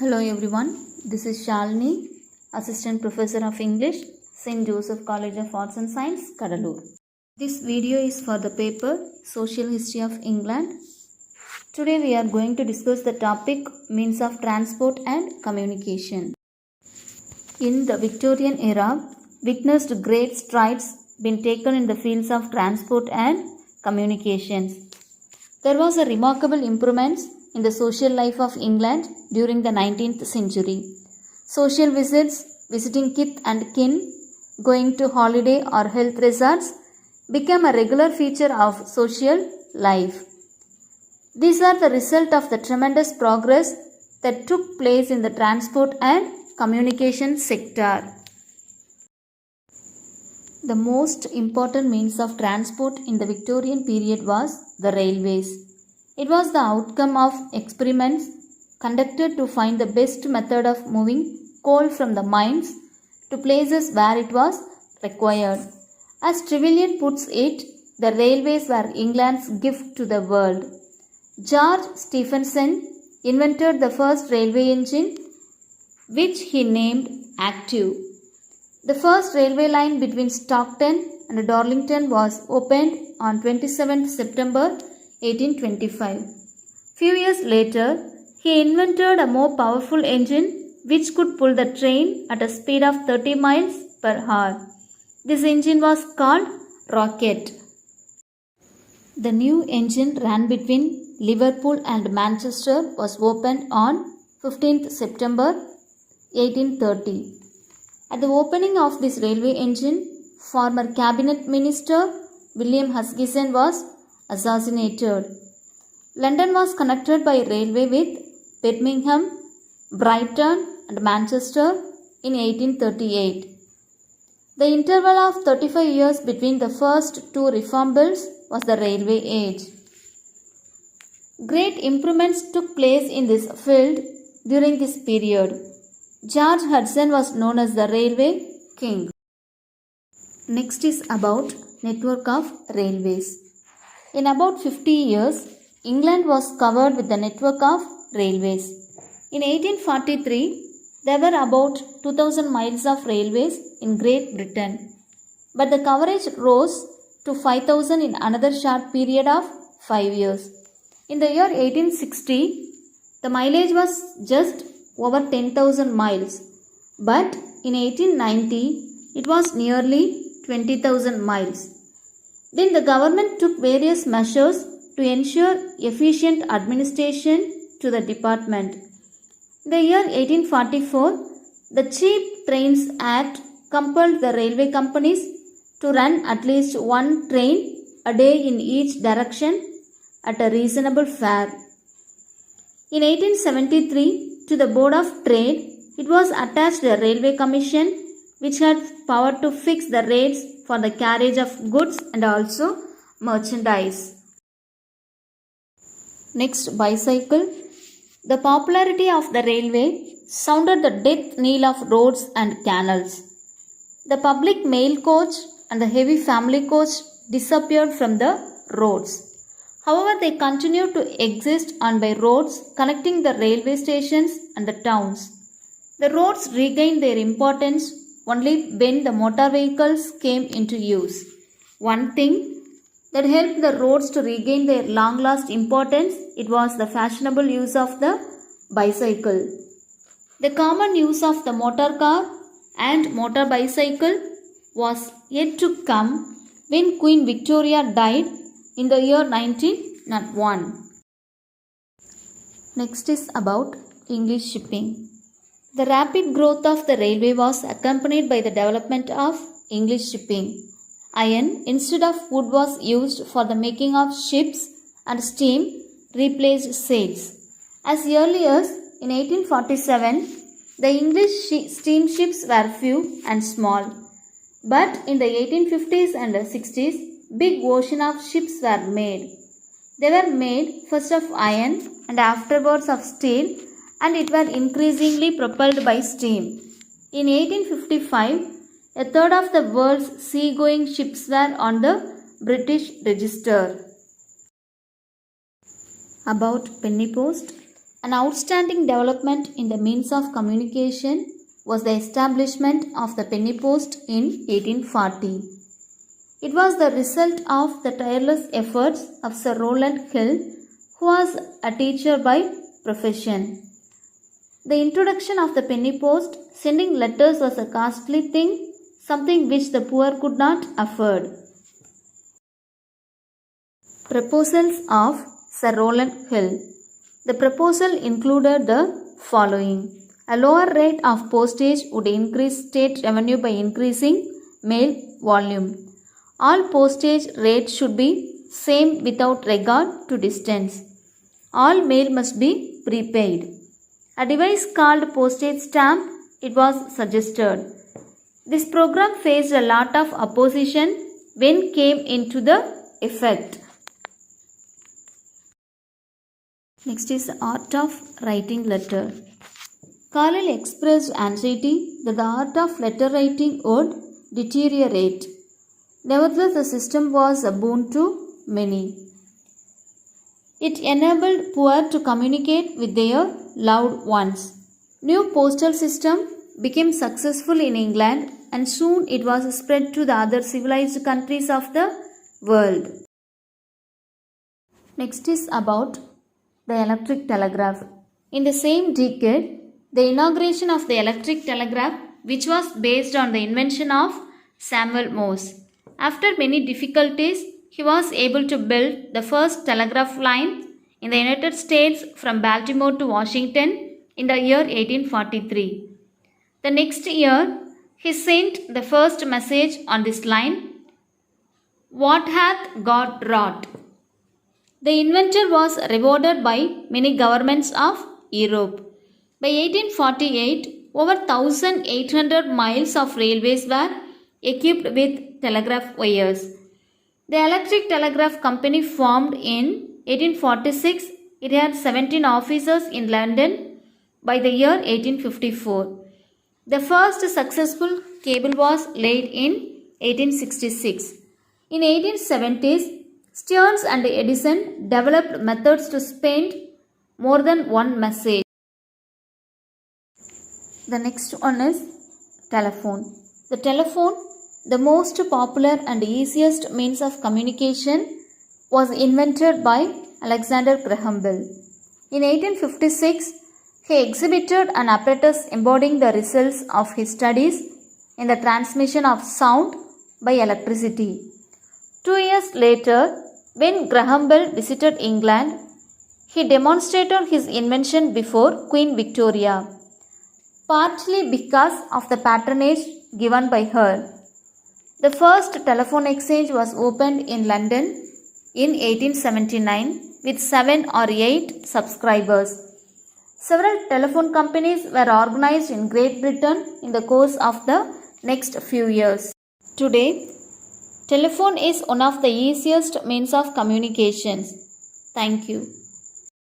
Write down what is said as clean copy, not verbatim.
Hello everyone, this is Shalini, Assistant Professor of English, St.Joseph College of Arts and Science, Cuddalore. This video is for the paper Social History of England. Today we are going to discuss the topic means of transport and communication. In the Victorian era, witnessed great strides been taken in the fields of transport and communications. There was a remarkable improvements in the social life of England during the 19th century. Social visits, visiting kith and kin, going to holiday or health resorts became a regular feature of social life. These are the result of the tremendous progress that took place in the transport and communication sector. The most important means of transport in the Victorian period was the railways. It was the outcome of experiments conducted to find the best method of moving coal from the mines to places where it was required. As Trevelyan puts it, the railways were England's gift to the world. George Stephenson invented the first railway engine, which he named Active. The first railway line between Stockton and Darlington was opened on 27 September 1825. Few years later, he invented a more powerful engine which could pull the train at a speed of 30 miles per hour. This engine was called Rocket. The new engine ran between Liverpool and Manchester was opened on 15th September 1830. At the opening of this railway engine, former cabinet minister William Huskisson was assassinated. London was connected by railway with Birmingham, Brighton and Manchester in 1838. The interval of 35 years between the first two reform bills was the railway age. Great improvements took place in this field during this period. George Hudson was known as the railway king. Next is about network of railways. In about 50 years, England was covered with the network of railways. In 1843, there were about 2000 miles of railways in Great Britain, but the coverage rose to 5000 in another short period of 5 years. In the year 1860, the mileage was just over 10,000 miles, but in 1890, it was nearly 20,000 miles. Then the government took various measures to ensure efficient administration to the department. In the year 1844, the Cheap Trains Act compelled the railway companies to run at least one train a day in each direction at a reasonable fare. In 1873, to the Board of Trade, it was attached a railway commission which had power to fix the rates for the carriage of goods and also merchandise. Next, bicycle. The popularity of the railway sounded the death knell of roads and canals. The public mail coach and the heavy family coach disappeared from the roads. However, they continued to exist on by roads connecting the railway stations and the towns. The roads regained their importance only when the motor vehicles came into use. One thing that helped the roads to regain their long-lost importance, it was the fashionable use of the bicycle. The common use of the motor car and motor bicycle was yet to come when Queen Victoria died in the year 1901. Next is about English shipping. The rapid growth of the railway was accompanied by the development of English shipping. Iron instead of wood was used for the making of ships and steam replaced sails. As early as in 1847, the English steamships were few and small. But in the 1850s and 60s, big ocean of ships were made. They were made first of iron and afterwards of steel, and it were increasingly propelled by steam. In 1855, a third of the world's sea-going ships were on the British register. About penny post. An outstanding development in the means of communication was the establishment of the penny post in 1840. It was the result of the tireless efforts of Sir Rowland Hill, who was a teacher by profession. The introduction of the penny post, sending letters, was a costly thing, something which the poor could not afford. Proposals of Sir Rowland Hill. The proposal included the following. A lower rate of postage would increase state revenue by increasing mail volume. All postage rates should be same without regard to distance. All mail must be prepaid. A device called postage stamp, it was suggested. This program faced a lot of opposition when came into the effect. Next is the art of writing letter. Carlyle expressed anxiety that the art of letter writing would deteriorate. Nevertheless, the system was a boon to many. It enabled poor to communicate with their loved ones. New postal system became successful in England and soon it was spread to the other civilized countries of the world. Next is about the electric telegraph. In the same decade, the inauguration of the electric telegraph, which was based on the invention of Samuel Morse. After many difficulties, he was able to build the first telegraph line in the United States from Baltimore to Washington in the year 1843. The next year, he sent the first message on this line, "What hath God wrought?" The inventor was rewarded by many governments of Europe. By 1848, over 1,800 miles of railways were equipped with telegraph wires. The Electric Telegraph Company formed in 1846. It had 17 offices in London by the year 1854. The first successful cable was laid in 1866. In 1870s, Stearns and Edison developed methods to send more than one message. The next one is telephone. The telephone, the most popular and easiest means of communication, was invented by Alexander Graham Bell. In 1856, he exhibited an apparatus embodying the results of his studies in the transmission of sound by electricity. 2 years later, when Graham Bell visited England, he demonstrated his invention before Queen Victoria, partly because of the patronage given by her. The first telephone exchange was opened in London in 1879 with 7 or 8 subscribers. Several telephone companies were organized in Great Britain in the course of the next few years. Today, telephone is one of the easiest means of communications. Thank you.